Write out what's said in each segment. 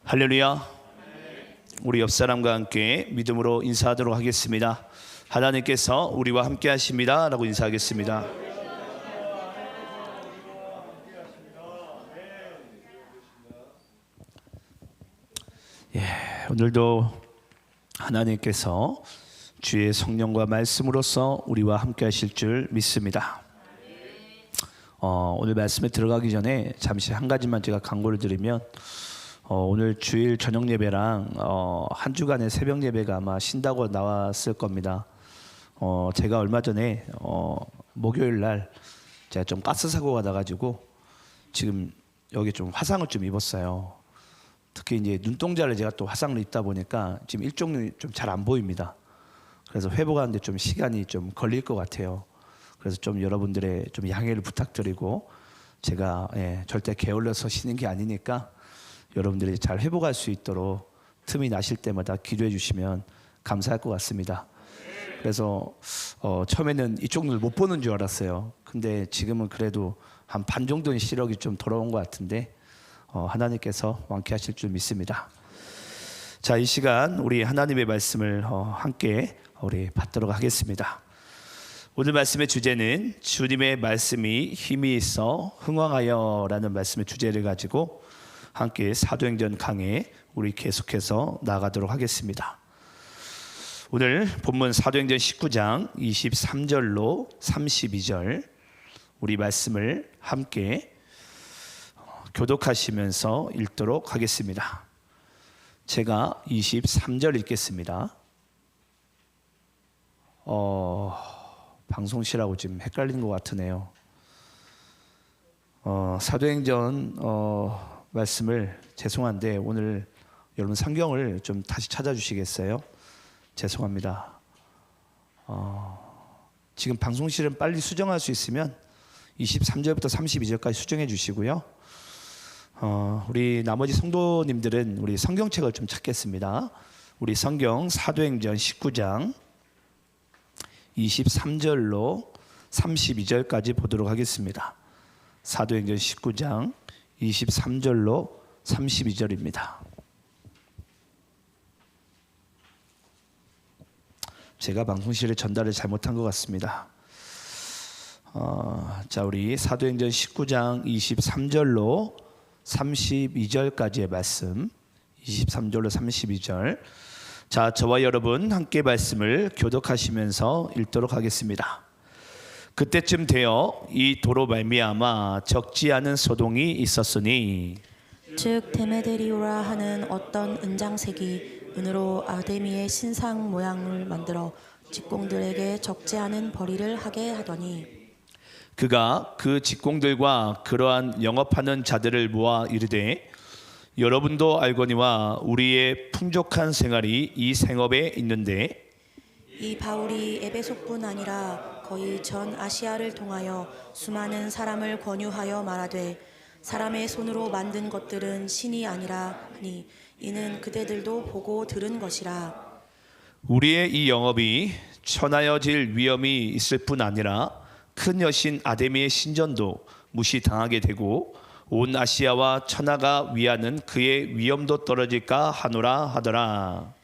할렐루야. 우리 옆 사람과 함께 믿음으로 인사하도록 하겠습니다. 하나님께서 우리와 함께 하십니다 라고 인사하겠습니다. 오늘도 하나님께서 주의 성령과 말씀으로서 우리와 함께 하실 줄 믿습니다. 오늘 말씀에 들어가기 전에 잠시 한 가지만 제가 광고를 드리면, 오늘 주일 저녁 예배랑 한 주간의 새벽 예배가 아마 쉰다고 나왔을 겁니다. 제가 얼마 전에 목요일 날 제가 좀 가스 사고가 나가지고 지금 여기 좀 화상을 좀 입었어요. 특히 이제 눈동자를 제가 또 화상을 입다 보니까 지금 일종이 좀 잘 안 보입니다. 그래서 회복하는데 좀 시간이 좀 걸릴 것 같아요. 그래서 좀 여러분들의 좀 양해를 부탁드리고, 제가 절대 게을러서 쉬는 게 아니니까 여러분들이 잘 회복할 수 있도록 틈이 나실 때마다 기도해 주시면 감사할 것 같습니다. 그래서 처음에는 이쪽 눈을 못 보는 줄 알았어요. 근데 지금은 그래도 한 반 정도는 시력이 좀 돌아온 것 같은데 하나님께서 완쾌하실 줄 믿습니다. 자, 이 시간 우리 하나님의 말씀을 함께 우리 받도록 하겠습니다. 오늘 말씀의 주제는 주님의 말씀이 힘이 있어 흥왕하여 라는 말씀의 주제를 가지고 함께 사도행전 강해 우리 계속해서 나가도록 하겠습니다. 오늘 본문 사도행전 19장 23절로 32절 우리 말씀을 함께 교독하시면서 읽도록 하겠습니다. 제가 23절 읽겠습니다. 방송실하고 지금 헷갈리는 것 같으네요. 사도행전 말씀을, 죄송한데 오늘 여러분 성경을 좀 다시 찾아주시겠어요? 죄송합니다. 지금 방송실은 빨리 수정할 수 있으면 23절부터 32절까지 수정해 주시고요. 우리 나머지 성도님들은 우리 성경책을 좀 찾겠습니다. 우리 성경 사도행전 19장 23절로 32절까지 보도록 하겠습니다. 사도행전 19장 23절로 32절입니다. 제가 방송실에 전달을 잘못한 것 같습니다. 자, 우리 사도행전 19장 23절로 32절까지의 말씀, 23절로 32절. 자, 저와 여러분 함께 말씀을 교독하시면서 읽도록 하겠습니다. 그때쯤 되어 이 도로 말미암아 적지 않은 소동이 있었으니, 즉 데메데리오라 하는 어떤 은장색이 은으로 아데미의 신상 모양을 만들어 직공들에게 적지 않은 벌이를 하게 하더니, 그가 그 직공들과 그러한 영업하는 자들을 모아 이르되, 여러분도 알거니와 우리의 풍족한 생활이 이 생업에 있는데, 이 바울이 에베소뿐 아니라 거의 전 아시아를 통하여 수많은 사람을 권유하여 말하되, 사람의 손으로 만든 것들은 신이 아니라 하니 이는 그대들도 보고 들은 것이라. 우리의 이 영업이 천하여질 위험이 있을 뿐 아니라 큰 여신 아데미의 신전도 무시당하게 되고 온 아시아와 천하가 위하는 그의 위엄도 떨어질까 하노라 하더라.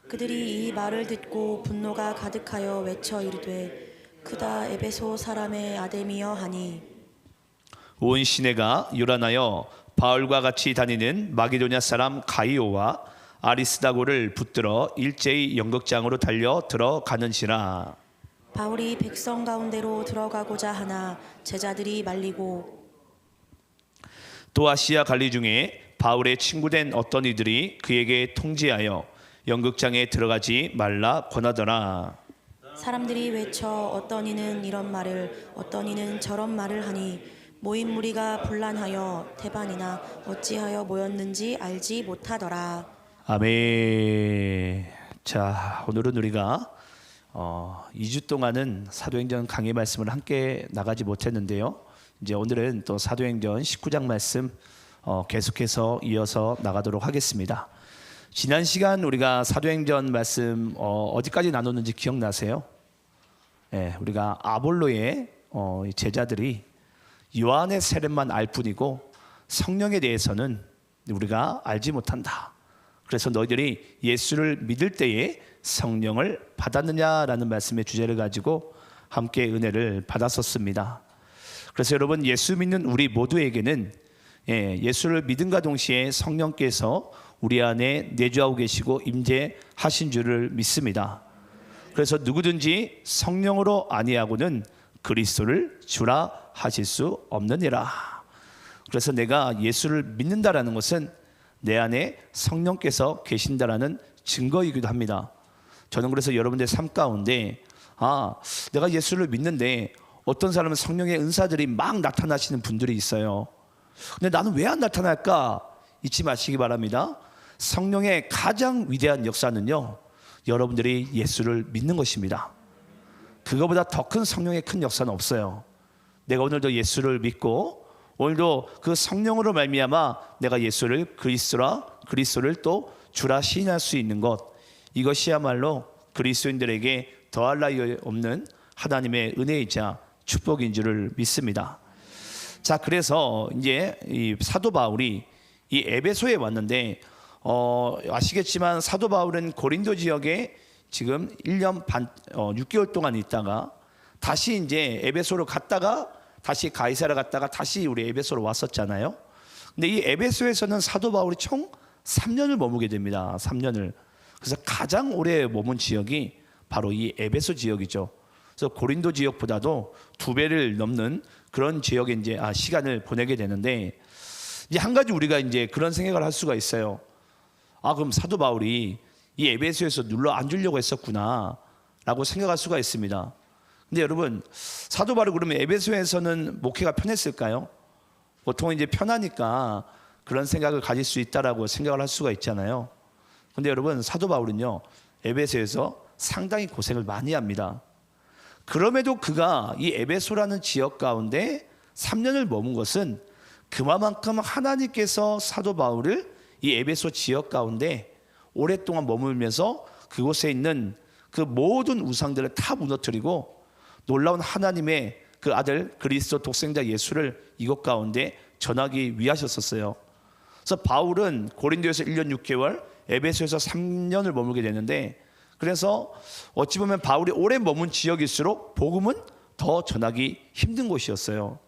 그들이 이 말을 듣고 분노가 가득하여 외쳐 이르되, 크다 에베소 사람의 아데미여 하니, 온 시내가 요란하여 바울과 같이 다니는 마게도냐 사람 가이오와 아리스다고를 붙들어 일제히 연극장으로 달려 들어가는지라. 바울이 백성 가운데로 들어가고자 하나 제자들이 말리고, 또 아시아 관리 중에 바울의 친구된 어떤 이들이 그에게 통지하여 연극장에 들어가지 말라 권하더라. 사람들이 외쳐 어떤 이는 이런 말을 어떤 이는 저런 말을 하니 모인 무리가 분란하여 대반이나 어찌하여 모였는지 알지 못하더라. 아멘. 자, 오늘은 우리가 2주 동안은 사도행전 강의 말씀을 함께 나가지 못했는데요. 이제 오늘은 또 사도행전 19장 말씀 계속해서 이어서 나가도록 하겠습니다. 지난 시간 우리가 사도행전 말씀 어디까지 나눴는지 기억나세요? 우리가 아볼로의 제자들이 요한의 세례만 알 뿐이고 성령에 대해서는 우리가 알지 못한다. 그래서 너희들이 예수를 믿을 때에 성령을 받았느냐라는 말씀의 주제를 가지고 함께 은혜를 받았었습니다. 그래서 여러분, 예수 믿는 우리 모두에게는 예수를 믿음과 동시에 성령께서 우리 안에 내주하고 계시고 임재하신 줄을 믿습니다. 그래서 누구든지 성령으로 아니하고는 그리스도를 주라 하실 수 없느니라. 그래서 내가 예수를 믿는다라는 것은 내 안에 성령께서 계신다라는 증거이기도 합니다. 저는 그래서 여러분들의 삶 가운데 내가 예수를 믿는데 어떤 사람은 성령의 은사들이 막 나타나시는 분들이 있어요. 근데 나는 왜 안 나타날까? 잊지 마시기 바랍니다. 성령의 가장 위대한 역사는요, 여러분들이 예수를 믿는 것입니다. 그거보다 더 큰 성령의 큰 역사는 없어요. 내가 오늘도 예수를 믿고 오늘도 그 성령으로 말미암아 내가 예수를 그리스도를 또 주라 시인할 수 있는 것, 이것이야말로 그리스도인들에게 더할 나위 없는 하나님의 은혜이자 축복인 줄을 믿습니다. 자, 그래서 이제 이 사도 바울이 이 에베소에 왔는데 아시겠지만 사도 바울은 고린도 지역에 지금 1년 반 6개월 동안 있다가 다시 이제 에베소로 갔다가 다시 가이사랴 갔다가 다시 우리 에베소로 왔었잖아요. 근데 이 에베소에서는 사도 바울이 총 3년을 머무게 됩니다. 3년을. 그래서 가장 오래 머문 지역이 바로 이 에베소 지역이죠. 그래서 고린도 지역보다도 2배를 넘는 그런 지역에 이제 시간을 보내게 되는데, 이제 한 가지 우리가 이제 그런 생각을 할 수가 있어요. 그럼 사도 바울이 이 에베소에서 눌러 앉으려고 했었구나라고 생각할 수가 있습니다. 근데 여러분, 사도 바울이 그러면 에베소에서는 목회가 편했을까요? 보통 이제 편하니까 그런 생각을 가질 수 있다라고 생각을 할 수가 있잖아요. 근데 여러분, 사도 바울은요, 에베소에서 상당히 고생을 많이 합니다. 그럼에도 그가 이 에베소라는 지역 가운데 3년을 머문 것은 그만큼 하나님께서 사도 바울을 이 에베소 지역 가운데 오랫동안 머물면서 그곳에 있는 그 모든 우상들을 다 무너뜨리고 놀라운 하나님의 그 아들 그리스도 독생자 예수를 이곳 가운데 전하기 위하셨었어요. 그래서 바울은 고린도에서 1년 6개월, 에베소에서 3년을 머물게 되는데, 그래서 어찌 보면 바울이 오래 머문 지역일수록 복음은 더 전하기 힘든 곳이었어요.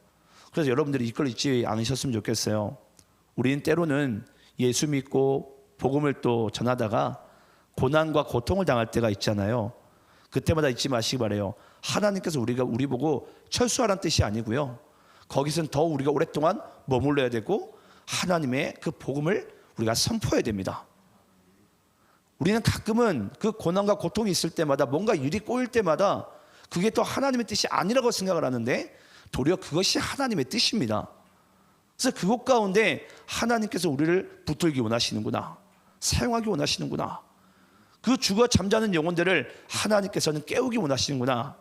그래서 여러분들이 이걸 잊지 않으셨으면 좋겠어요. 우리는 때로는 예수 믿고 복음을 또 전하다가 고난과 고통을 당할 때가 있잖아요. 그때마다 잊지 마시기 바라요. 하나님께서 우리 보고 철수하라는 뜻이 아니고요, 거기서는 더 우리가 오랫동안 머물러야 되고 하나님의 그 복음을 우리가 선포해야 됩니다. 우리는 가끔은 그 고난과 고통이 있을 때마다 뭔가 일이 꼬일 때마다 그게 또 하나님의 뜻이 아니라고 생각을 하는데 도리어 그것이 하나님의 뜻입니다. 그래서 그곳 가운데 하나님께서 우리를 붙들기 원하시는구나, 사용하기 원하시는구나, 그 죽어 잠자는 영혼들을 하나님께서는 깨우기 원하시는구나,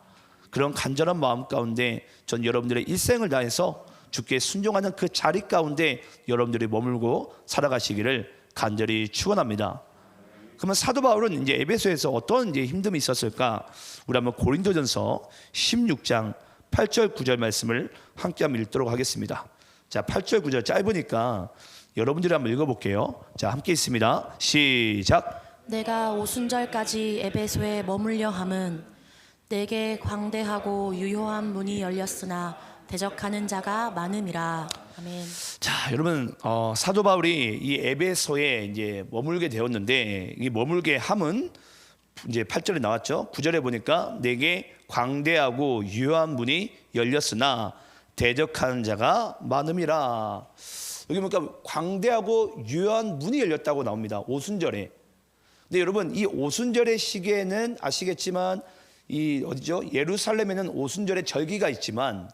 그런 간절한 마음 가운데 전 여러분들의 일생을 다해서 주께 순종하는 그 자리 가운데 여러분들이 머물고 살아가시기를 간절히 축원합니다. 그러면 사도 바울은 이제 에베소에서 어떤 이제 힘듦이 있었을까? 우리 한번 고린도전서 16장 8절 9절 말씀을 함께 한번 읽도록 하겠습니다. 자, 8절 9절 짧으니까 여러분들이 한번 읽어볼게요. 자, 함께 있습니다. 시작. 내가 오순절까지 에베소에 머물려 함은 내게 광대하고 유효한 문이 열렸으나 대적하는 자가 많음이라. 아멘. 자, 여러분, 사도 바울이 이 에베소에 이제 머물게 되었는데, 이 머물게 함은 이제 8절에 나왔죠. 9절에 보니까 내게 광대하고 유효한 문이 열렸으나 대적하는 자가 많음이라. 여기 보니까 광대하고 유효한 문이 열렸다고 나옵니다. 오순절에. 근데 여러분, 이 오순절의 시기에는 아시겠지만 이 어디죠? 예루살렘에는 오순절의 절기가 있지만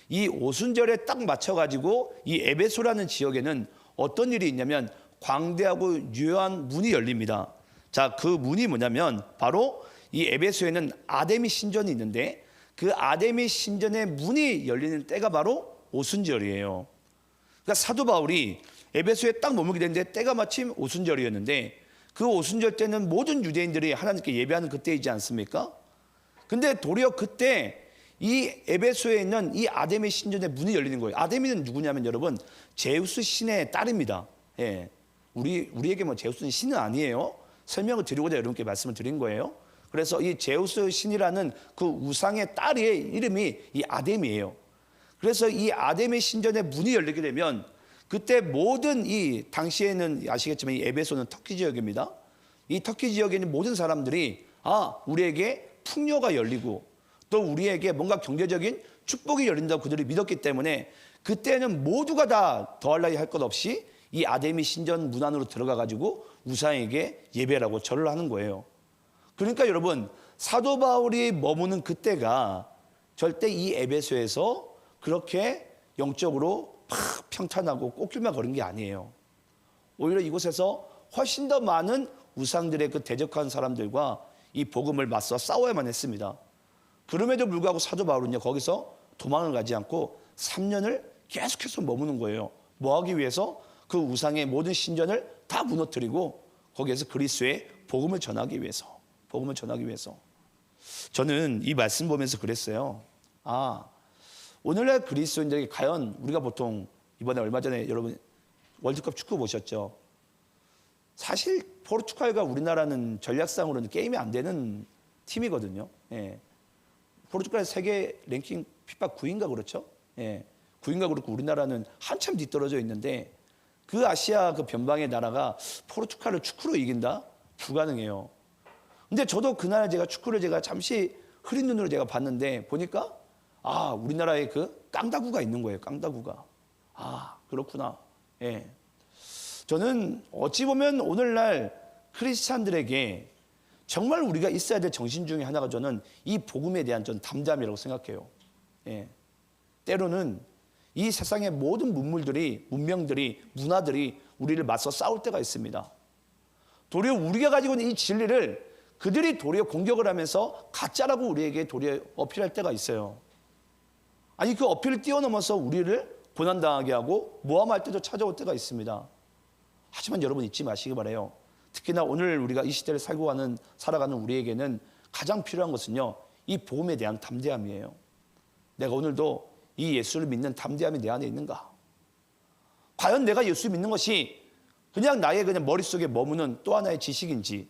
이 오순절에 딱 맞춰가지고 이 에베소라는 지역에는 어떤 일이 있냐면 광대하고 유효한 문이 열립니다. 자, 그 문이 뭐냐면 바로 이 에베소에는 아데미 신전이 있는데 그 아데미 신전의 문이 열리는 때가 바로 오순절이에요. 그러니까 사도 바울이 에베소에 딱 머물게 됐는데 때가 마침 오순절이었는데 그 오순절 때는 모든 유대인들이 하나님께 예배하는 그때이지 않습니까? 근데 도리어 그때 이 에베소에 있는 이 아데미 신전의 문이 열리는 거예요. 아데미는 누구냐면 여러분 제우스 신의 딸입니다. 예. 우리에게 뭐 제우스는 신은 아니에요. 설명을 드리고자 여러분께 말씀을 드린 거예요. 그래서 이 제우스 신이라는 그 우상의 딸의 이름이 이 아뎀이에요. 그래서 이 아뎀의 신전의 문이 열리게 되면 그때 모든 이 당시에는 아시겠지만 이 에베소는 터키 지역입니다. 이 터키 지역에 있는 모든 사람들이 우리에게 풍요가 열리고 또 우리에게 뭔가 경제적인 축복이 열린다고 그들이 믿었기 때문에 그때는 모두가 다 더할 나위 할 것 없이 이 아데미 신전 문 안으로 들어가 가지고 우상에게 예배라고 절을 하는 거예요. 그러니까 여러분, 사도 바울이 머무는 그때가 절대 이 에베소에서 그렇게 영적으로 막 평탄하고 꽃길만 걸은 게 아니에요. 오히려 이곳에서 훨씬 더 많은 우상들의 그 대적한 사람들과 이 복음을 맞서 싸워야만 했습니다. 그럼에도 불구하고 사도 바울은요, 거기서 도망을 가지 않고 3년을 계속해서 머무는 거예요. 뭐 하기 위해서? 그 우상의 모든 신전을 다 무너뜨리고 거기에서 그리스도의 복음을 전하기 위해서. 복음을 전하기 위해서. 저는 이 말씀 보면서 그랬어요. 오늘날 그리스도인들에게 과연 우리가 보통 이번에 얼마 전에 여러분 월드컵 축구 보셨죠? 사실 포르투갈과 우리나라는 전략상으로는 게임이 안 되는 팀이거든요. 예. 포르투갈 세계 랭킹 피파 9인가 그렇죠? 예. 9인가 그렇고 우리나라는 한참 뒤떨어져 있는데 그 아시아 그 변방의 나라가 포르투갈을 축구로 이긴다? 불가능해요. 근데 저도 그날 축구를 잠시 흐린 눈으로 봤는데 보니까 우리나라에 그 깡다구가 있는 거예요. 깡다구가. 그렇구나. 예. 저는 어찌 보면 오늘날 크리스찬들에게 정말 우리가 있어야 될 정신 중에 하나가 저는 이 복음에 대한 전 담대함이라고 생각해요. 예. 때로는 이 세상의 모든 문명들이, 문화들이 우리를 맞서 싸울 때가 있습니다. 도리어 우리가 가지고 있는 이 진리를 그들이 도리어 공격을 하면서 가짜라고 우리에게 도리어 어필할 때가 있어요. 아니 그 어필을 뛰어넘어서 우리를 고난당하게 하고 모함할 때도 찾아올 때가 있습니다. 하지만 여러분 잊지 마시기 바라요. 특히나 오늘 우리가 이 시대를 살아가는 우리에게는 가장 필요한 것은요, 이 복음에 대한 담대함이에요. 내가 오늘도 이 예수를 믿는 담대함이 내 안에 있는가? 과연 내가 예수 믿는 것이 그냥 나의 머릿속에 머무는 또 하나의 지식인지,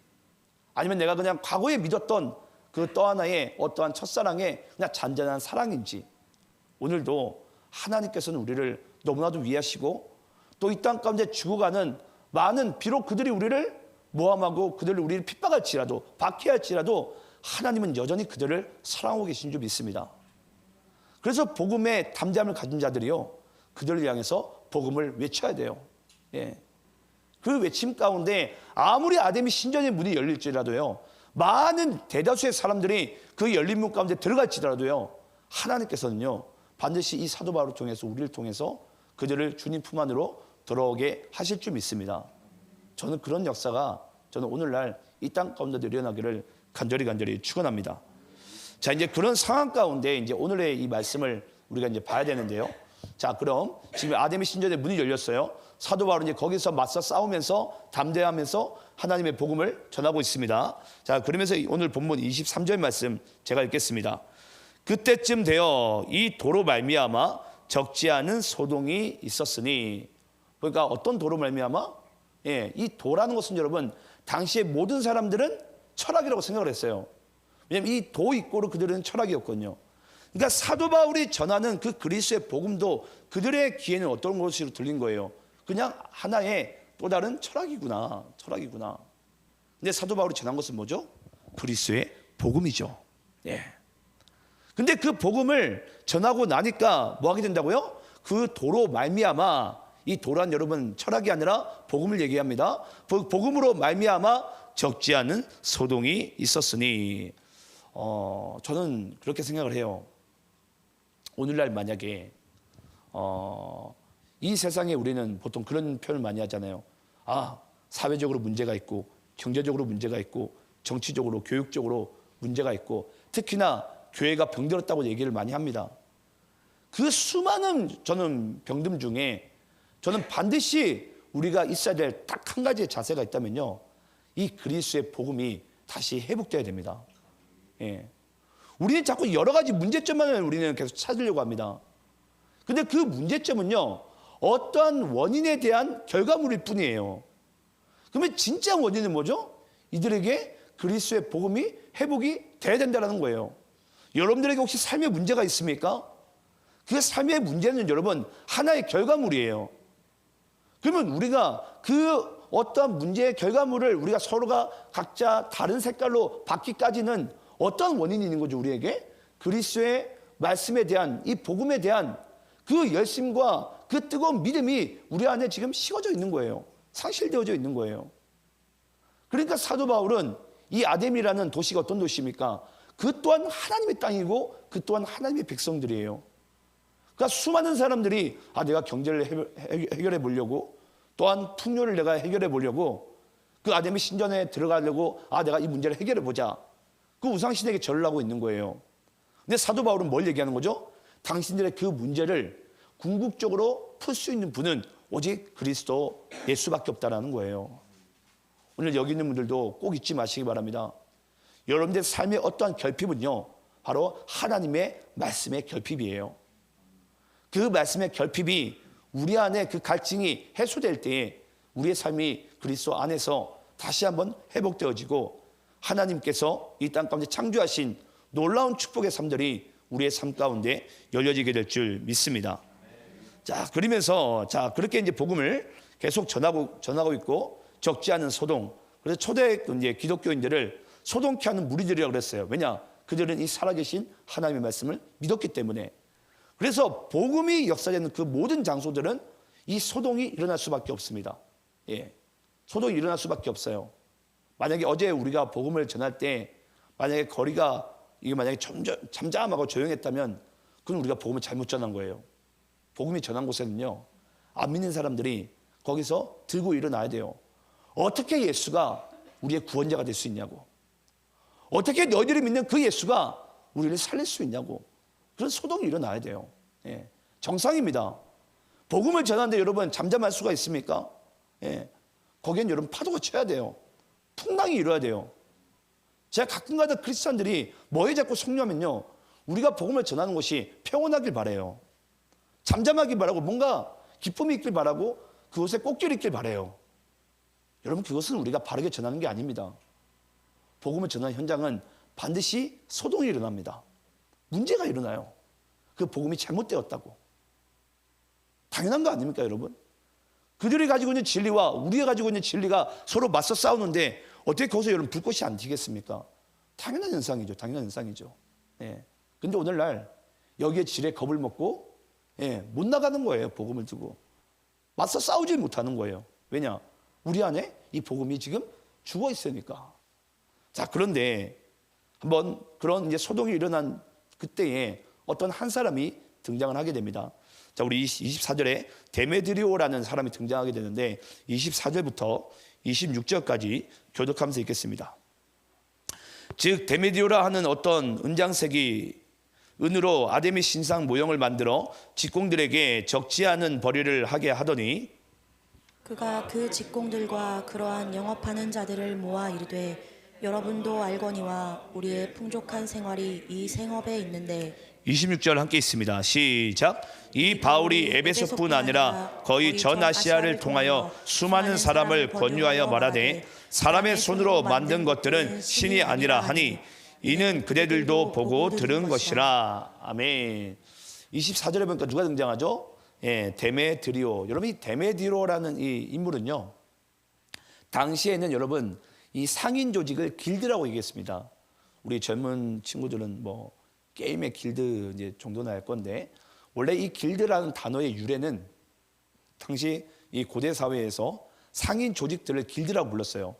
아니면 내가 그냥 과거에 믿었던 그 또 하나의 어떠한 첫사랑의 그냥 잔잔한 사랑인지, 오늘도 하나님께서는 우리를 너무나도 위하시고 또 이 땅 가운데 죽어가는 많은, 비록 그들이 우리를 모함하고 그들을 우리를 핍박할지라도 박해할지라도 하나님은 여전히 그들을 사랑하고 계신 줄 믿습니다. 그래서 복음의 담대함을 가진 자들이요, 그들을 향해서 복음을 외쳐야 돼요. 예. 그 외침 가운데 아무리 아데미 신전의 문이 열릴지라도요, 많은 대다수의 사람들이 그 열린 문 가운데 들어갈지라도요, 하나님께서는요 반드시 이 사도 바울을 통해서 우리를 통해서 그들을 주님 품 안으로 들어오게 하실 줄 믿습니다. 저는 그런 역사가 저는 오늘날 이 땅 가운데 일어나기를 간절히 축원합니다. 자, 이제 그런 상황 가운데 이제 오늘의 이 말씀을 우리가 이제 봐야 되는데요. 자, 그럼 지금 아데미 신전의 문이 열렸어요. 사도 바울은 이제 거기서 맞서 싸우면서 담대하면서 하나님의 복음을 전하고 있습니다. 자, 그러면서 오늘 본문 23절 말씀 제가 읽겠습니다. 그때쯤 되어 이 도로 말미암아 적지 않은 소동이 있었으니, 그러니까 어떤 도로 말미암아? 예, 이 도라는 것은 여러분 당시에 모든 사람들은 철학이라고 생각을 했어요. 왜냐하면 이 도 있고로 그들은 철학이었거든요. 그러니까 사도 바울이 전하는 그 그리스도의 복음도 그들의 귀에는 어떤 것으로 들린 거예요. 그냥 하나의 또 다른 철학이구나. 근데 사도 바울이 전한 것은 뭐죠? 그리스도의 복음이죠. 예. 근데 그 복음을 전하고 나니까 뭐 하게 된다고요? 그 도로 말미암아, 이 도란 여러분 철학이 아니라 복음을 얘기합니다. 복음으로 말미암아 적지 않은 소동이 있었으니, 저는 그렇게 생각을 해요. 오늘날 만약에 이 세상에 우리는 보통 그런 표현을 많이 하잖아요. 사회적으로 문제가 있고 경제적으로 문제가 있고 정치적으로 교육적으로 문제가 있고 특히나 교회가 병들었다고 얘기를 많이 합니다. 그 수많은 저는 병듦 중에 저는 반드시 우리가 있어야 될 딱 한 가지의 자세가 있다면요, 이 그리스도의 복음이 다시 회복돼야 됩니다. 예. 우리는 자꾸 여러 가지 문제점만을 우리는 계속 찾으려고 합니다. 근데 그 문제점은요, 어떠한 원인에 대한 결과물일 뿐이에요. 그러면 진짜 원인은 뭐죠? 이들에게 그리스도의 복음이 회복이 돼야 된다는 거예요. 여러분들에게 혹시 삶의 문제가 있습니까? 그 삶의 문제는 여러분 하나의 결과물이에요. 그러면 우리가 그 어떤 문제의 결과물을 우리가 서로가 각자 다른 색깔로 받기까지는 어떤 원인이 있는 거죠? 우리에게 그리스도의 말씀에 대한 이 복음에 대한 그 열심과 그 뜨거운 믿음이 우리 안에 지금 식어져 있는 거예요. 상실되어져 있는 거예요. 그러니까 사도 바울은 이 아뎀이라는 도시가 어떤 도시입니까? 그 또한 하나님의 땅이고 그 또한 하나님의 백성들이에요. 그러니까 수많은 사람들이 내가 경제를 해결해 보려고, 또한 풍요를 내가 해결해 보려고, 그 아뎀의 신전에 들어가려고 내가 이 문제를 해결해 보자, 그 우상신에게 절을 하고 있는 거예요. 근데 사도 바울은 뭘 얘기하는 거죠? 당신들의 그 문제를 궁극적으로 풀 수 있는 분은 오직 그리스도 예수밖에 없다라는 거예요. 오늘 여기 있는 분들도 꼭 잊지 마시기 바랍니다. 여러분들의 삶의 어떠한 결핍은요, 바로 하나님의 말씀의 결핍이에요. 그 말씀의 결핍이 우리 안에 그 갈증이 해소될 때에 우리의 삶이 그리스도 안에서 다시 한번 회복되어지고 하나님께서 이 땅 가운데 창조하신 놀라운 축복의 삶들이 우리의 삶 가운데 열려지게 될 줄 믿습니다. 자, 그러면서 그렇게 이제 복음을 계속 전하고 있고, 적지 않은 소동, 그래서 초대 이제 기독교인들을 소동케 하는 무리들이라고 그랬어요. 왜냐? 그들은 이 살아계신 하나님의 말씀을 믿었기 때문에. 그래서 복음이 역사되는 그 모든 장소들은 이 소동이 일어날 수밖에 없습니다. 예, 소동이 일어날 수밖에 없어요. 만약에 어제 우리가 복음을 전할 때 만약에 거리가 이게 만약에 잠잠하고 조용했다면 그건 우리가 복음을 잘못 전한 거예요. 복음이 전한 곳에는요, 안 믿는 사람들이 거기서 들고 일어나야 돼요. 어떻게 예수가 우리의 구원자가 될 수 있냐고, 어떻게 너희들이 믿는 그 예수가 우리를 살릴 수 있냐고, 그런 소동이 일어나야 돼요. 예, 정상입니다. 복음을 전하는데 여러분 잠잠할 수가 있습니까? 예, 거기엔 여러분 파도가 쳐야 돼요. 풍랑이 일어야 돼요. 제가 가끔가다 크리스찬들이 뭐에 자꾸 속냐면요, 우리가 복음을 전하는 것이 평온하길 바라요. 잠잠하길 바라고, 뭔가 기쁨이 있길 바라고, 그곳에 꽃길이 있길 바라요. 여러분, 그것은 우리가 바르게 전하는 게 아닙니다. 복음을 전하는 현장은 반드시 소동이 일어납니다. 문제가 일어나요. 그 복음이 잘못되었다고. 당연한 거 아닙니까, 여러분? 그들이 가지고 있는 진리와 우리가 가지고 있는 진리가 서로 맞서 싸우는데 어떻게 거기서 여러분 불꽃이 안 튀겠습니까? 당연한 현상이죠. 당연한 현상이죠. 예. 근데 오늘날 여기에 질에 겁을 먹고 못 나가는 거예요. 복음을 두고. 맞서 싸우지 못하는 거예요. 왜냐? 우리 안에 이 복음이 지금 죽어 있으니까. 자, 그런데 한번 그런 이제 소동이 일어난 그때에 어떤 한 사람이 등장을 하게 됩니다. 자, 우리 24절에 데메드리오라는 사람이 등장하게 되는데 24절부터 26절까지 교독하면서 읽겠습니다. 즉 데메드리오라 하는 어떤 은장색이 은으로 아데미 신상 모형을 만들어 직공들에게 적지 않은 벌이를 하게 하더니 그가 그 직공들과 그러한 영업하는 자들을 모아 이르되 여러분도 알거니와 우리의 풍족한 생활이 이 생업에 있는데 26절 함께 있습니다. 시작. 이 바울이 에베소뿐 아니라 거의 전 아시아를 통하여 수많은 사람을 권유하여 말하되 사람의 손으로 만든 것들은 신이 아니라 하니 이는 그대들도 보고 들은 것이라. 아멘. 24절에 보니까 누가 등장하죠? 예, 데메드리오. 여러분, 이 데메드리오라는 이 인물은요, 당시에는 여러분 이 상인 조직을 길드라고 얘기했습니다. 우리 젊은 친구들은 뭐 게임의 길드 이제 정도는 알 건데, 원래 이 길드라는 단어의 유래는 당시 이 고대 사회에서 상인 조직들을 길드라고 불렀어요.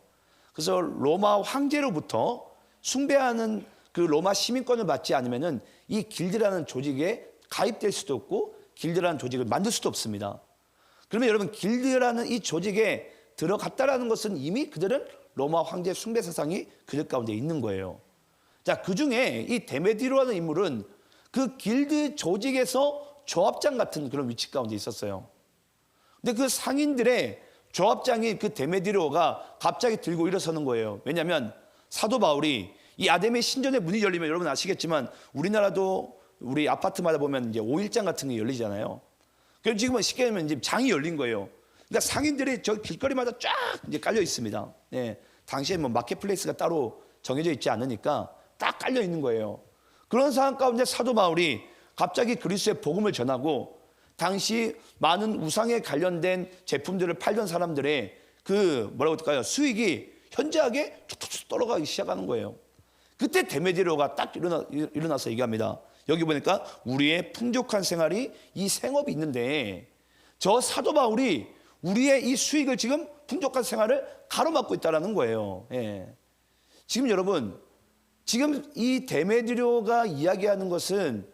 그래서 로마 황제로부터 숭배하는 그 로마 시민권을 받지 않으면은 이 길드라는 조직에 가입될 수도 없고 길드라는 조직을 만들 수도 없습니다. 그러면 여러분, 길드라는 이 조직에 들어갔다라는 것은 이미 그들은 로마 황제 숭배 사상이 그들 가운데 있는 거예요. 자, 그 중에 이 데메드리오라는 인물은 그 길드 조직에서 조합장 같은 그런 위치 가운데 있었어요. 근데 그 상인들의 조합장이 그 데메드리오가 갑자기 들고 일어서는 거예요. 왜냐하면 사도 바울이 이 아데미 신전의 문이 열리면 여러분 아시겠지만 우리나라도 우리 아파트마다 보면 이제 5일장 같은 게 열리잖아요. 그럼 지금은 쉽게 하면 이제 장이 열린 거예요. 그러니까 상인들이 저 길거리마다 쫙 이제 깔려 있습니다. 예, 당시에 뭐 마켓플레이스가 따로 정해져 있지 않으니까 딱 깔려 있는 거예요. 그런 상황 가운데 사도 바울이 갑자기 그리스도의 복음을 전하고 당시 많은 우상에 관련된 제품들을 팔던 사람들의 그 뭐라고 할까요? 수익이 현저하게 툭툭 떨어가기 시작하는 거예요. 그때 데메디로가 딱 일어나서 얘기합니다. 여기 보니까 우리의 풍족한 생활이 이 생업이 있는데 저 사도 바울이 우리의 이 수익을 지금 풍족한 생활을 가로막고 있다는 거예요. 예. 지금 여러분, 지금 이 데메디로가 이야기하는 것은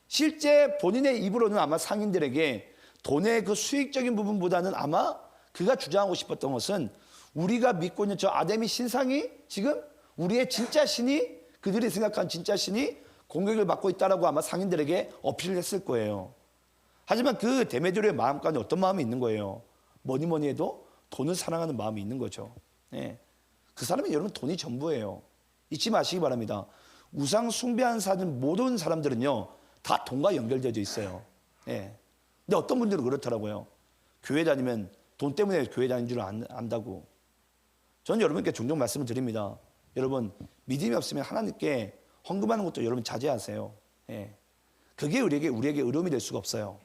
실제 본인의 입으로는 아마 상인들에게 돈의 그 수익적인 부분보다는 아마 그가 주장하고 싶었던 것은 우리가 믿고 있는 저 아데미 신상이 지금 우리의 진짜 신이, 그들이 생각한 진짜 신이 공격을 받고 있다라고 아마 상인들에게 어필을 했을 거예요. 하지만 그 데메디로의 마음 가운데 어떤 마음이 있는 거예요? 뭐니 해도 돈을 사랑하는 마음이 있는 거죠. 예. 그 사람이 여러분 돈이 전부예요. 잊지 마시기 바랍니다. 우상 숭배하는 사람 모든 사람들은요 다 돈과 연결되어 있어요. 예. 근데 어떤 분들은 그렇더라고요. 교회 다니면 돈 때문에 교회 다니는 줄 안다고. 저는 여러분께 종종 말씀을 드립니다. 여러분 믿음이 없으면 하나님께 헌금하는 것도 여러분 자제하세요. 예. 그게 우리에게 의로움이 될 수가 없어요.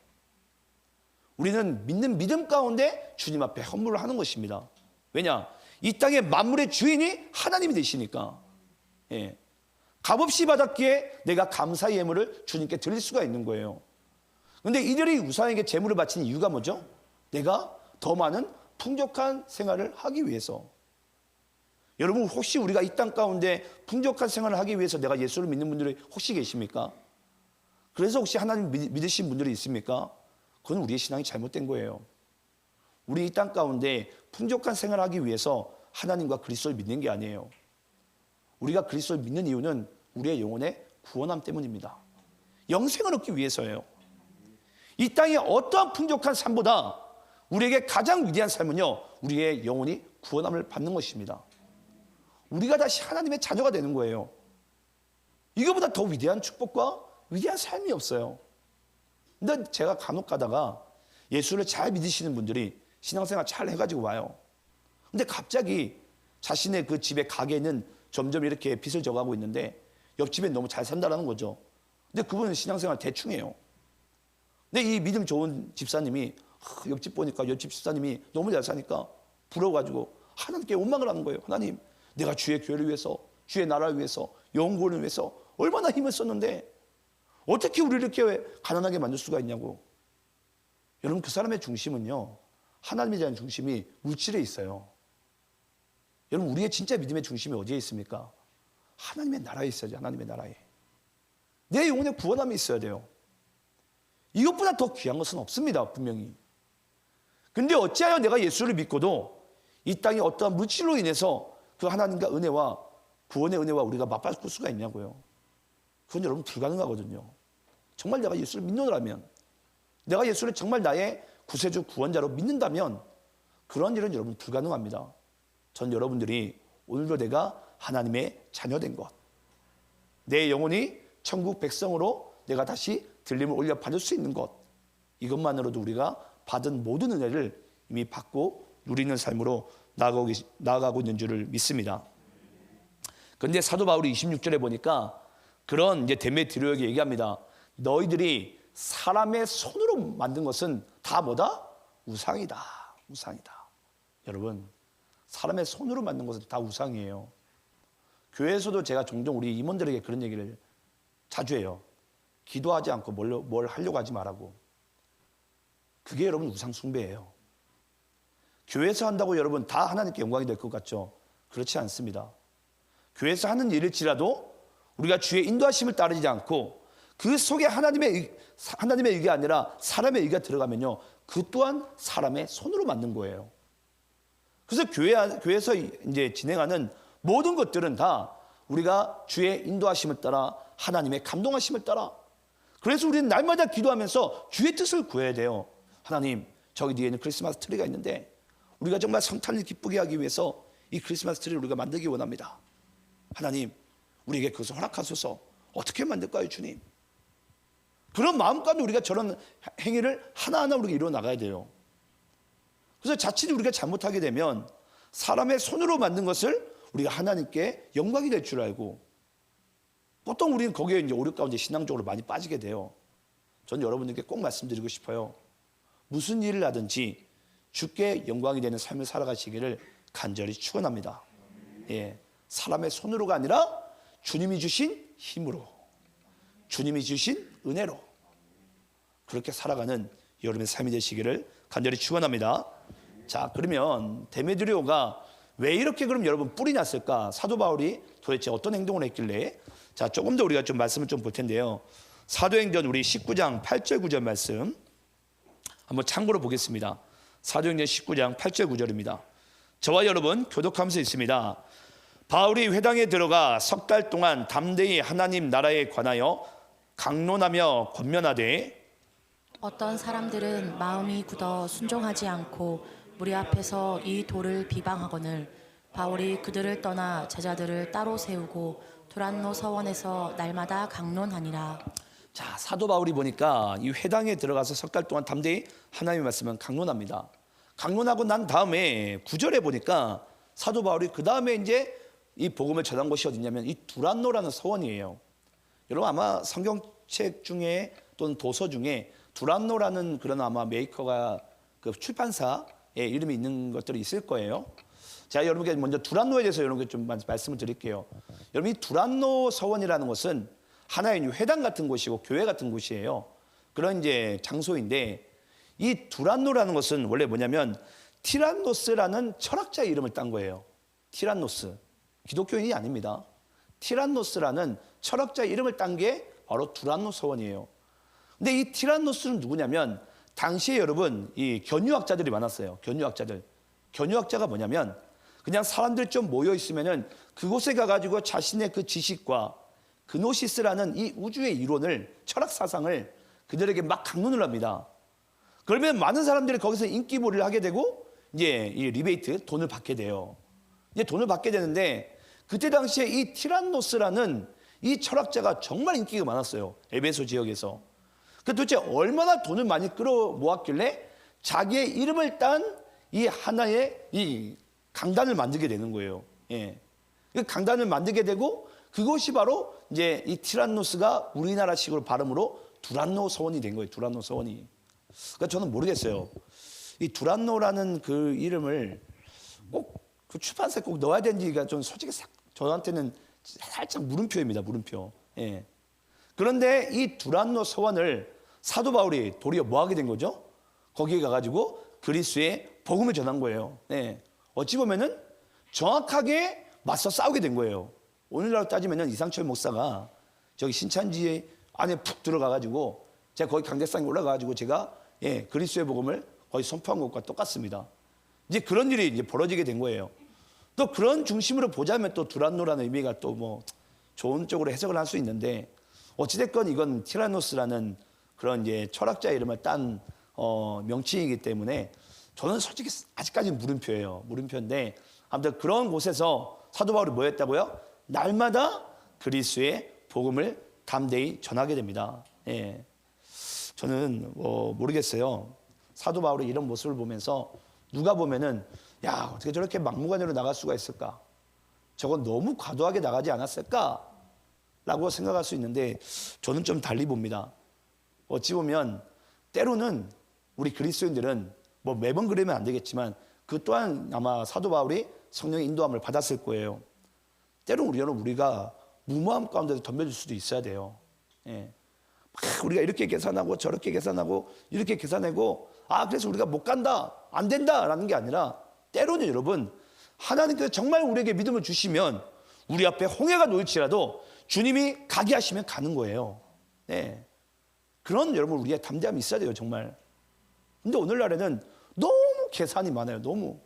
우리는 믿는 믿음 가운데 주님 앞에 헌물을 하는 것입니다. 왜냐? 이 땅의 만물의 주인이 하나님이 되시니까. 예. 값없이 받았기에 내가 감사의 예물을 주님께 드릴 수가 있는 거예요. 그런데 이들이 우상에게 제물을 바치는 이유가 뭐죠? 내가 더 많은 풍족한 생활을 하기 위해서. 여러분 혹시 우리가 이 땅 가운데 풍족한 생활을 하기 위해서 내가 예수를 믿는 분들이 혹시 계십니까? 그래서 혹시 하나님 믿으신 분들이 있습니까? 그건 우리의 신앙이 잘못된 거예요. 우리 이 땅 가운데 풍족한 생활을 하기 위해서 하나님과 그리스도를 믿는 게 아니에요. 우리가 그리스도를 믿는 이유는 우리의 영혼의 구원함 때문입니다. 영생을 얻기 위해서예요. 이 땅의 어떠한 풍족한 삶보다 우리에게 가장 위대한 삶은요, 우리의 영혼이 구원함을 받는 것입니다. 우리가 다시 하나님의 자녀가 되는 거예요. 이거보다 더 위대한 축복과 위대한 삶이 없어요. 근데 제가 간혹 가다가 예수를 잘 믿으시는 분들이 신앙생활 잘 해가지고 와요. 근데 갑자기 자신의 그 집의 가게는 점점 이렇게 빚을 져가고 있는데 옆집에 너무 잘 산다는 거죠. 근데 그분은 신앙생활 대충 해요. 근데 이 믿음 좋은 집사님이 옆집 보니까 옆집 집사님이 너무 잘 사니까 부러워가지고 하나님께 원망을 하는 거예요. 하나님, 내가 주의 교회를 위해서, 주의 나라를 위해서, 영혼을 위해서 얼마나 힘을 썼는데 어떻게 우리를 이렇게 가난하게 만들 수가 있냐고. 여러분 그 사람의 중심은요, 하나님에 대한 중심이 물질에 있어요. 여러분 우리의 진짜 믿음의 중심이 어디에 있습니까? 하나님의 나라에 있어야죠. 하나님의 나라에. 내 영혼의 구원함이 있어야 돼요. 이것보다 더 귀한 것은 없습니다. 분명히. 근데 어찌하여 내가 예수를 믿고도 이 땅의 어떠한 물질로 인해서 그 하나님과 은혜와 구원의 은혜와 우리가 맞바꿀 수가 있냐고요. 그건 여러분 불가능하거든요. 정말 내가 예수를 믿는다면, 내가 예수를 정말 나의 구세주 구원자로 믿는다면 그런 일은 여러분 불가능합니다. 전 여러분들이 오늘도 내가 하나님의 자녀된 것, 내 영혼이 천국 백성으로 내가 다시 들림을 올려 받을 수 있는 것, 이것만으로도 우리가 받은 모든 은혜를 이미 받고 누리는 삶으로 나아가고 있는 줄을 믿습니다. 그런데 사도 바울이 26절에 보니까 그런 이제 데메드리오에게 얘기합니다. 너희들이 사람의 손으로 만든 것은 다 뭐다? 우상이다. 우상이다. 여러분, 사람의 손으로 만든 것은 다 우상이에요. 교회에서도 제가 종종 우리 임원들에게 그런 얘기를 자주 해요. 기도하지 않고 뭘 하려고 하지 말라고. 그게 여러분 우상 숭배예요. 교회에서 한다고 여러분 다 하나님께 영광이 될 것 같죠? 그렇지 않습니다. 교회에서 하는 일일지라도 우리가 주의 인도하심을 따르지 않고 그 속에 하나님의 의가 아니라 사람의 의가 들어가면요, 그 또한 사람의 손으로 만든 거예요. 그래서 교회에서 이제 진행하는 모든 것들은 다 우리가 주의 인도하심을 따라 하나님의 감동하심을 따라, 그래서 우리는 날마다 기도하면서 주의 뜻을 구해야 돼요. 하나님, 저기 뒤에는 크리스마스 트리가 있는데 우리가 정말 성탄을 기쁘게 하기 위해서 이 크리스마스 트리를 우리가 만들기 원합니다. 하나님, 우리에게 그것을 허락하소서. 어떻게 만들까요, 주님? 그런 마음 가운데 우리가 저런 행위를 하나하나 우리가 이루어 나가야 돼요. 그래서 자칫 우리가 잘못하게 되면 사람의 손으로 만든 것을 우리가 하나님께 영광이 될 줄 알고 보통 우리는 거기에 이제 오류 가운데 신앙적으로 많이 빠지게 돼요. 전 여러분들께 꼭 말씀드리고 싶어요. 무슨 일을 하든지 주께 영광이 되는 삶을 살아가시기를 간절히 축원합니다. 예, 사람의 손으로가 아니라 주님이 주신 힘으로, 주님이 주신 은혜로 그렇게 살아가는 여러분의 삶이 되시기를 간절히 축원합니다. 자, 그러면 데메드리오가 왜 이렇게 그럼 여러분 뿔이 났을까? 사도 바울이 도대체 어떤 행동을 했길래? 자, 조금 더 우리가 좀 말씀을 좀 볼 텐데요. 사도행전 우리 19장 8절 9절 말씀 한번 참고로 보겠습니다. 사도행전 19장 8절 9절입니다. 저와 여러분 교독하면서 있습니다. 바울이 회당에 들어가 석 달 동안 담대히 하나님 나라에 관하여 강론하며 권면하되 어떤 사람들은 마음이 굳어 순종하지 않고 무리 앞에서 이 도를 비방하거늘 바울이 그들을 떠나 제자들을 따로 세우고 두란노 서원에서 날마다 강론하니라. 자, 사도 바울이 보니까 이 회당에 들어가서 석 달 동안 담대히 하나님의 말씀을 강론합니다. 강론하고 난 다음에 9절에 보니까 사도 바울이 그 다음에 이제 이 복음을 전한 곳이 어디냐면 이 두란노라는 서원이에요. 여러분 아마 성경책 중에 또는 도서 중에 두란노라는 그런 아마 메이커가 그 출판사의 이름이 있는 것들이 있을 거예요. 제가 여러분께 먼저 두란노에 대해서 여러분께 좀 말씀을 드릴게요. 여러분 이 두란노 서원이라는 것은 하나의 회당 같은 곳이고 교회 같은 곳이에요. 그런 이제 장소인데 이 두란노라는 것은 원래 뭐냐면 티란노스라는 철학자의 이름을 딴 거예요. 티란노스. 기독교인이 아닙니다. 티란노스라는 철학자의 이름을 딴 게 바로 두란노 서원이에요. 근데 이 티란노스는 누구냐면 당시에 여러분 이 견유학자들이 많았어요. 견유학자들. 견유학자가 뭐냐면 그냥 사람들 좀 모여 있으면은 그곳에 가가지고 자신의 그 지식과 그노시스라는 이 우주의 이론을 철학 사상을 그들에게 막 강론을 합니다. 그러면 많은 사람들이 거기서 인기몰이를 하게 되고 이제 이 리베이트 돈을 받게 돼요. 이제 돈을 받게 되는데 그때 당시에 이 티란노스라는 이 철학자가 정말 인기가 많았어요. 에베소 지역에서. 그 도대체 얼마나 돈을 많이 끌어 모았길래 자기의 이름을 딴 이 하나의 이 강단을 만들게 되는 거예요. 예. 그 강단을 만들게 되고 그것이 바로 이제 이 티란노스가 우리나라식으로 발음으로 두란노 서원이 된 거예요. 두란노 서원이. 그러니까 저는 모르겠어요. 이 두란노라는 그 이름을 꼭 그 출판사에 꼭 넣어야 되는지가 좀 솔직히 저한테는 살짝 물음표입니다. 물음표. 예. 그런데 이 두란노 서원을 사도 바울이 도리어 뭐 하게 된 거죠? 거기에 가가지고 그리스도의 복음을 전한 거예요. 예. 어찌 보면은 정확하게 맞서 싸우게 된 거예요. 오늘날로 따지면은 이상철 목사가 저기 신천지 안에 푹 들어가가지고 제가 거기 강대상에 올라가가지고 제가 예, 그리스도의 복음을 거의 선포한 것과 똑같습니다. 이제 그런 일이 이제 벌어지게 된 거예요. 또 그런 중심으로 보자면 또 두란노라는 의미가 또 뭐 좋은 쪽으로 해석을 할 수 있는데 어찌됐건 이건 티라노스라는 그런 이제 철학자의 이름을 딴 명칭이기 때문에 저는 솔직히 아직까지는 물음표예요. 물음표인데 아무튼 그런 곳에서 사도 바울이 뭐 했다고요? 날마다 그리스도의 복음을 담대히 전하게 됩니다. 예. 저는 모르겠어요. 사도 바울의 이런 모습을 보면서 누가 보면은 야 어떻게 저렇게 막무가내로 나갈 수가 있을까? 저건 너무 과도하게 나가지 않았을까? 라고 생각할 수 있는데 저는 좀 달리 봅니다. 어찌 보면 때로는 우리 그리스도인들은 뭐 매번 그러면 안 되겠지만 그 또한 아마 사도 바울이 성령의 인도함을 받았을 거예요. 때로는 우리가 무모함 가운데서 덤벼질 수도 있어야 돼요. 예. 막 우리가 이렇게 계산하고 저렇게 계산하고 이렇게 계산하고 그래서 우리가 못 간다 안 된다라는 게 아니라 때로는 여러분 하나님께서 정말 우리에게 믿음을 주시면 우리 앞에 홍해가 놓일지라도 주님이 가게 하시면 가는 거예요. 네. 그런 여러분 우리의 담대함이 있어야 돼요 정말. 근데 오늘날에는 너무 계산이 많아요. 너무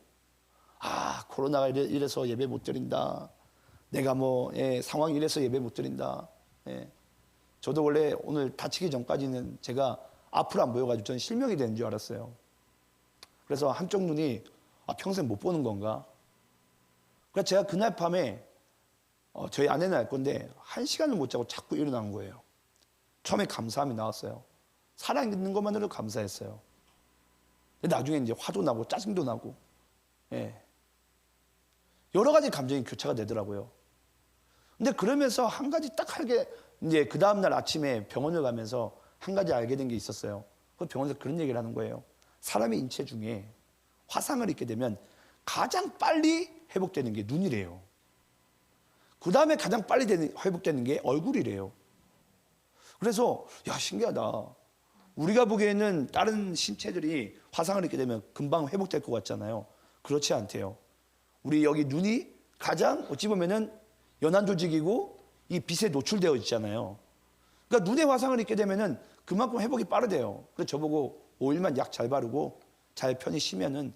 코로나가 이래서 예배 못 드린다. 내가 상황이 이래서 예배 못 드린다. 예. 저도 원래 오늘 다치기 전까지는 제가 앞으로 안 보여가지고 저는 실명이 되는 줄 알았어요. 그래서 한쪽 눈이 평생 못 보는 건가? 그래서 제가 그날 밤에 저희 아내는 알 건데 1시간을 못 자고 자꾸 일어난 거예요. 처음에 감사함이 나왔어요. 살아있는 것만으로도 감사했어요. 근데 나중에 이제 화도 나고 짜증도 나고, 예. 여러 가지 감정이 교차가 되더라고요. 근데 그러면서 한 가지 딱 알게, 이제 그 다음날 아침에 병원을 가면서 한 가지 알게 된 게 있었어요. 그 병원에서 그런 얘기를 하는 거예요. 사람의 인체 중에 화상을 입게 되면 가장 빨리 회복되는 게 눈이래요. 그 다음에 가장 빨리 회복되는 게 얼굴이래요. 그래서 야, 신기하다. 우리가 보기에는 다른 신체들이 화상을 입게 되면 금방 회복될 것 같잖아요. 그렇지 않대요. 우리 여기 눈이 가장 어찌 보면은 연한 조직이고 이 빛에 노출되어 있잖아요. 그러니까 눈에 화상을 입게 되면은 그만큼 회복이 빠르대요. 그래서 저보고 5일만 약 잘 바르고 잘 편히 쉬면은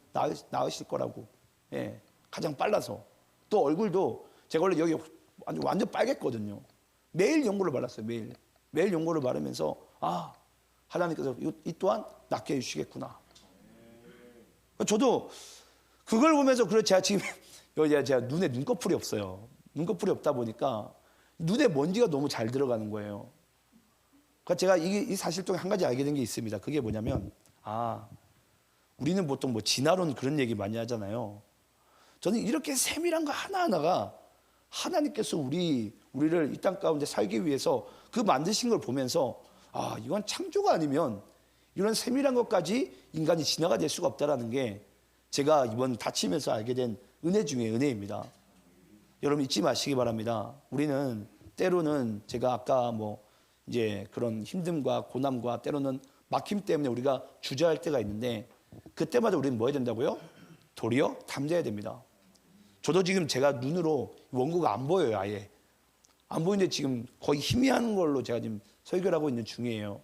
나으실 거라고. 예, 가장 빨라서. 또 얼굴도 제가 원래 여기 완전 빨갰거든요. 매일 연고를 발랐어요. 매일 연고를 바르면서 아, 하나님께서 이 또한 낫게 해주시겠구나. 저도 그걸 보면서 그래 제가 지금 여기 제가 눈에 눈꺼풀이 없어요. 눈꺼풀이 없다 보니까 눈에 먼지가 너무 잘 들어가는 거예요. 그러니까 제가 이 사실 중에 한 가지 알게 된 게 있습니다. 그게 뭐냐면 우리는 보통 뭐 진화론 그런 얘기 많이 하잖아요. 저는 이렇게 세밀한 거 하나하나가 하나님께서 우리를 이 땅 가운데 살기 위해서 그 만드신 걸 보면서 이건 창조가 아니면 이런 세밀한 것까지 인간이 진화가 될 수가 없다라는 게 제가 이번 다치면서 알게 된 은혜 중에 은혜입니다. 여러분 잊지 마시기 바랍니다. 우리는 때로는 제가 아까 뭐 이제 그런 힘듦과 고난과 때로는 막힘 때문에 우리가 주저할 때가 있는데 그때마다 우리는 뭐 해야 된다고요? 도리어 담대해야 됩니다. 저도 지금 제가 눈으로 원고가 안 보여요. 아예 안 보이는데 지금 거의 희미한 걸로 제가 지금 설교를 하고 있는 중이에요.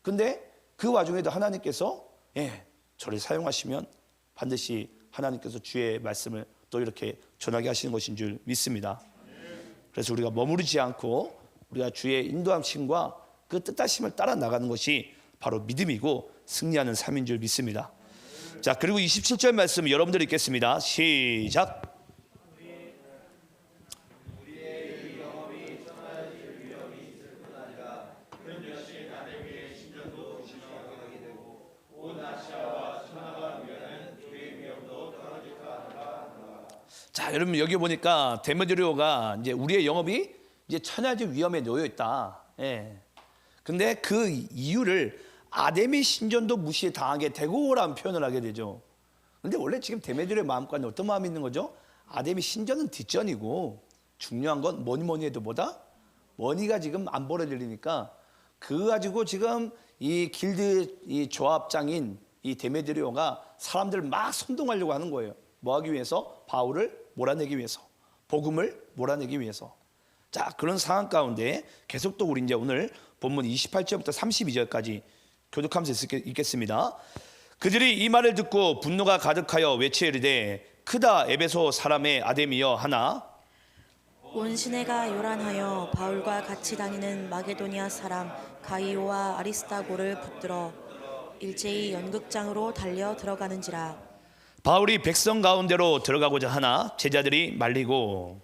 근데 그 와중에도 하나님께서 저를 사용하시면 반드시 하나님께서 주의 말씀을 또 이렇게 전하게 하시는 것인 줄 믿습니다. 그래서 우리가 머무르지 않고 우리가 주의 인도하심과 그 뜻하심을 따라 나가는 것이 바로 믿음이고 승리하는 삶인 줄 믿습니다. 자, 그리고 27절 말씀 여러분들 읽겠습니다. 시작. 자, 여러분 여기 보니까 데메드리오가 이제 우리의 영업이 이제 천하의 위험에 놓여 있다. 예. 근데 그 이유를 아데미 신전도 무시에 당하게 되고라는 표현을 하게 되죠. 근데 원래 지금 데메드리오의 마음과는 어떤 마음이 있는 거죠? 아데미 신전은 뒷전이고 중요한 건 뭐니 해도 뭐다? 머니가 지금 안 벌어들리니까 그거 가지고 지금 이 길드 이 조합장인 이 데메드리오가 사람들 막 선동하려고 하는 거예요. 뭐 하기 위해서? 바울을 몰아내기 위해서, 복음을 몰아내기 위해서. 자, 그런 상황 가운데 계속 또 우리 이제 오늘 본문 28절부터 32절까지 교독하면서 읽겠습니다. 그들이 이 말을 듣고 분노가 가득하여 외쳐 이르되 크다 에베소 사람의 아데미여 하나 온 시내가 요란하여 바울과 같이 다니는 마게도니아 사람 가이오와 아리스다고를 붙들어 일제히 연극장으로 달려 들어가는지라. 바울이 백성 가운데로 들어가고자 하나 제자들이 말리고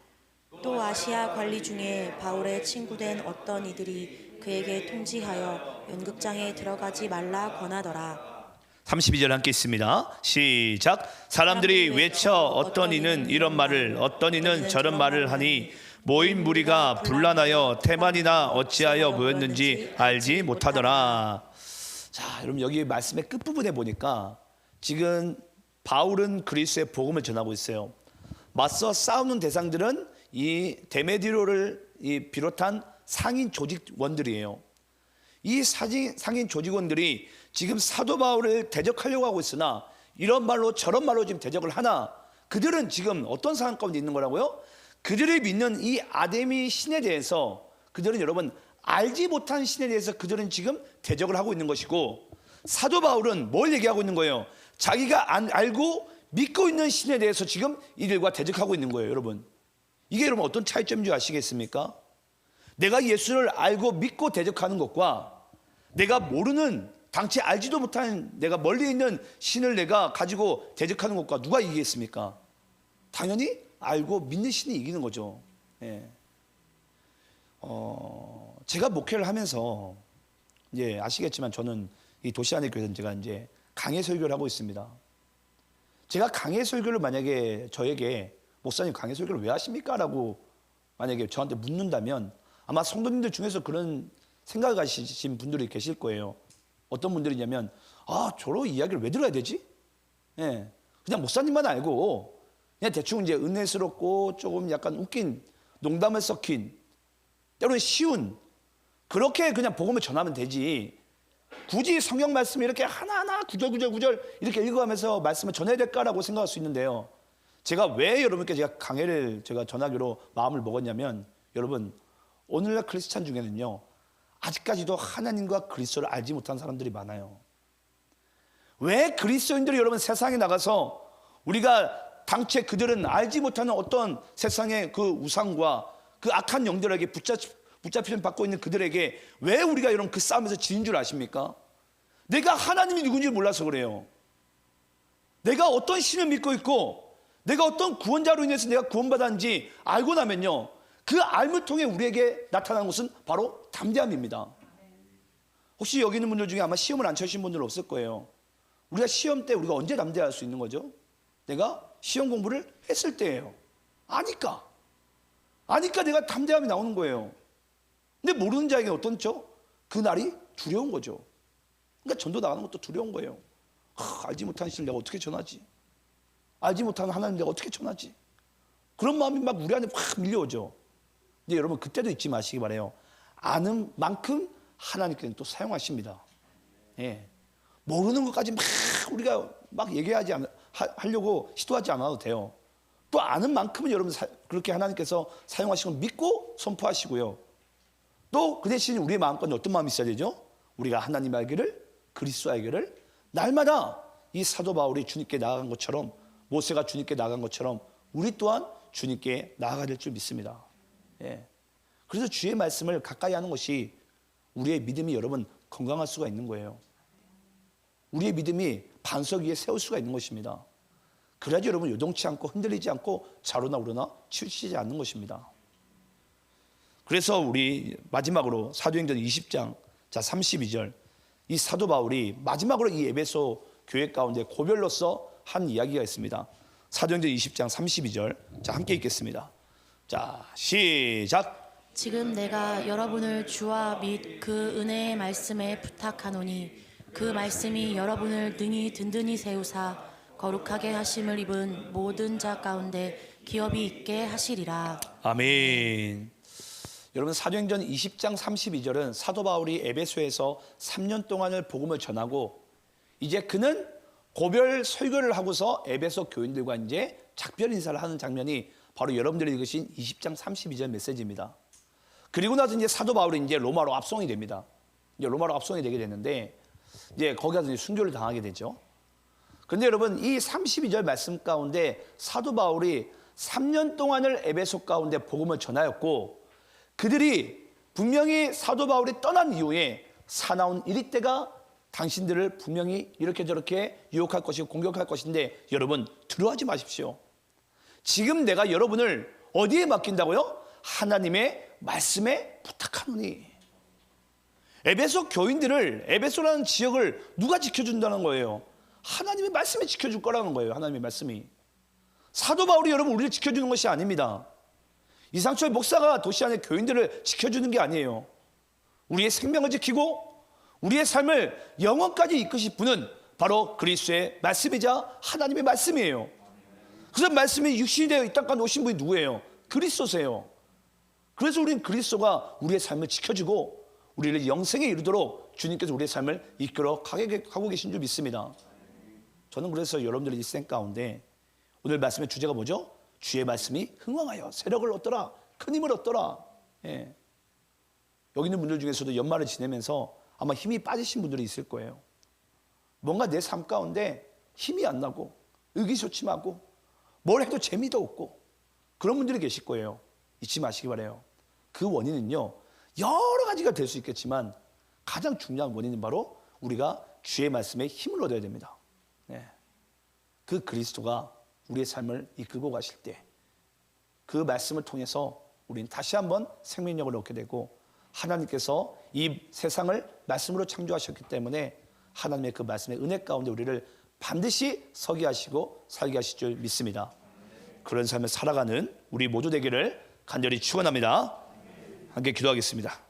또 아시아 관리 중에 바울의 친구된 어떤 이들이 그에게 통지하여 연극장에 들어가지 말라 권하더라. 32절 함께 있습니다. 시작. 사람들이 외쳐 어떤 이는 이런 말을 어떤 이는 저런 말을 하니 모인 무리가 분란하여 태만이나 어찌하여 모였는지 알지 못하더라. 자, 여러분 여기 말씀의 끝부분에 보니까 지금 바울은 그리스도의 복음을 전하고 있어요. 맞서 싸우는 대상들은 이 데메드리오를 비롯한 상인 조직원들이에요. 이 상인 조직원들이 지금 사도 바울을 대적하려고 하고 있으나 이런 말로 저런 말로 지금 대적을 하나 그들은 지금 어떤 상황 가운데 있는 거라고요? 그들이 믿는 이 아데미 신에 대해서 그들은 여러분 알지 못한 신에 대해서 그들은 지금 대적을 하고 있는 것이고 사도 바울은 뭘 얘기하고 있는 거예요? 자기가 알고 믿고 있는 신에 대해서 지금 이들과 대적하고 있는 거예요. 여러분 이게 여러분 어떤 차이점인지 아시겠습니까? 내가 예수를 알고 믿고 대적하는 것과 내가 모르는 당최 알지도 못한 내가 멀리 있는 신을 내가 가지고 대적하는 것과 누가 이기겠습니까? 당연히 알고 믿는 신이 이기는 거죠. 예. 제가 목회를 하면서 이제 아시겠지만 저는 이 도시 안의 교회는 제가 이제 강해 설교를 하고 있습니다. 제가 강해 설교를 만약에 저에게 목사님 강해 설교를 왜 하십니까? 라고 만약에 저한테 묻는다면 아마 성도님들 중에서 그런 생각을 가지신 분들이 계실 거예요. 어떤 분들이냐면 저런 이야기를 왜 들어야 되지? 예, 그냥 목사님만 알고 그냥 대충 이제 은혜스럽고 조금 약간 웃긴 농담을 섞인 때로는 쉬운 그렇게 그냥 복음을 전하면 되지 굳이 성경 말씀을 이렇게 하나하나 구절 이렇게 읽어가면서 말씀을 전해야 될까라고 생각할 수 있는데요. 제가 왜 여러분께 제가 강해를 제가 전하기로 마음을 먹었냐면 여러분 오늘날 크리스찬 중에는요 아직까지도 하나님과 그리스도를 알지 못한 사람들이 많아요. 왜 그리스도인들이 여러분 세상에 나가서 우리가 당최 그들은 알지 못하는 어떤 세상의 그 우상과 그 악한 영들에게 붙잡히는 받고 있는 그들에게 왜 우리가 이런 그 싸움에서 지는 줄 아십니까? 내가 하나님이 누군지 몰라서 그래요. 내가 어떤 신을 믿고 있고 내가 어떤 구원자로 인해서 내가 구원받았는지 알고 나면요 그 알을 통해 우리에게 나타나는 것은 바로 담대함입니다. 혹시 여기 있는 분들 중에 아마 시험을 안 쳐신 분들 없을 거예요. 우리가 시험 때 우리가 언제 담대할 수 있는 거죠? 내가 시험 공부를 했을 때예요. 아니까 내가 담대함이 나오는 거예요. 근데 모르는 자에게 어떤죠? 그날이 두려운 거죠. 그러니까 전도 나가는 것도 두려운 거예요. 알지 못한 신을 내가 어떻게 전하지? 알지 못하는 하나님 내가 어떻게 전하지? 그런 마음이 막 우리 안에 확 밀려오죠. 근데 여러분 그때도 잊지 마시기 바라요. 아는 만큼 하나님께서는 또 사용하십니다. 예. 모르는 것까지 막 우리가 막 하려고 시도하지 않아도 돼요. 또 아는 만큼은 여러분 그렇게 하나님께서 사용하시고 믿고 선포하시고요. 또 그 대신 우리의 마음과는 어떤 마음이 있어야 되죠? 우리가 하나님 알기를 그리스도 알기를 날마다 이 사도 바울이 주님께 나아간 것처럼 모세가 주님께 나아간 것처럼 우리 또한 주님께 나아가야 될 줄 믿습니다. 예. 그래서 주의 말씀을 가까이 하는 것이 우리의 믿음이 여러분 건강할 수가 있는 거예요. 우리의 믿음이 반석 위에 세울 수가 있는 것입니다. 그래야지 여러분 요동치 않고 흔들리지 않고 좌로나 우로나 치우치지 않는 것입니다. 그래서 우리 마지막으로 사도행전 20장 32절 이 사도 바울이 마지막으로 이 에베소 교회 가운데 고별로서 한 이야기가 있습니다. 사도행전 20장 32절 자 함께 읽겠습니다. 자 시작. 지금 내가 여러분을 주와 및 그 은혜의 말씀에 부탁하노니 그 말씀이 여러분을 능히 든든히 세우사 거룩하게 하심을 입은 모든 자 가운데 기업이 있게 하시리라. 아멘. 여러분 사도행전 20장 32절은 사도 바울이 에베소에서 3년 동안을 복음을 전하고 이제 그는 고별 설교를 하고서 에베소 교인들과 이제 작별 인사를 하는 장면이 바로 여러분들이 읽으신 20장 32절 메시지입니다. 그리고 나서 이제 사도 바울이 이제 로마로 압송이 됩니다. 이제 로마로 압송이 되게 되는데 이제 거기 가서 순교를 당하게 되죠. 그런데 여러분 이 32절 말씀 가운데 사도 바울이 3년 동안을 에베소 가운데 복음을 전하였고 그들이 분명히 사도 바울이 떠난 이후에 사나운 이리 때가 당신들을 분명히 이렇게 저렇게 유혹할 것이고 공격할 것인데 여러분 두려워하지 마십시오. 지금 내가 여러분을 어디에 맡긴다고요? 하나님의 말씀에 부탁하노니. 에베소 교인들을 에베소라는 지역을 누가 지켜준다는 거예요? 하나님의 말씀이 지켜줄 거라는 거예요. 하나님의 말씀이. 사도 바울이 여러분 우리를 지켜주는 것이 아닙니다. 이상철 목사가 도시 안의 교인들을 지켜주는 게 아니에요. 우리의 생명을 지키고 우리의 삶을 영원까지 이끄실 분은 바로 그리스도의 말씀이자 하나님의 말씀이에요. 그래서 말씀이 육신이 되어 이 땅까지 오신 분이 누구예요? 그리스도세요. 그래서 우리는 그리스도가 우리의 삶을 지켜주고 우리를 영생에 이르도록 주님께서 우리의 삶을 이끌어 가고 계신 줄 믿습니다. 저는 그래서 여러분들의 이 생 가운데 오늘 말씀의 주제가 뭐죠? 주의 말씀이 흥왕하여 세력을 얻더라, 큰 힘을 얻더라. 예. 여기 있는 분들 중에서도 연말을 지내면서 아마 힘이 빠지신 분들이 있을 거예요. 뭔가 내 삶 가운데 힘이 안 나고 의기소침하고 뭘 해도 재미도 없고 그런 분들이 계실 거예요. 잊지 마시기 바라요. 그 원인은요 여러 가지가 될 수 있겠지만 가장 중요한 원인은 바로 우리가 주의 말씀에 힘을 얻어야 됩니다. 네. 그 그리스도가 우리의 삶을 이끌고 가실 때 그 말씀을 통해서 우리는 다시 한번 생명력을 얻게 되고 하나님께서 이 세상을 말씀으로 창조하셨기 때문에 하나님의 그 말씀의 은혜 가운데 우리를 반드시 서게 하시고 살게 하실 줄 믿습니다. 그런 삶을 살아가는 우리 모두 되기를 간절히 축원합니다. 함께 기도하겠습니다.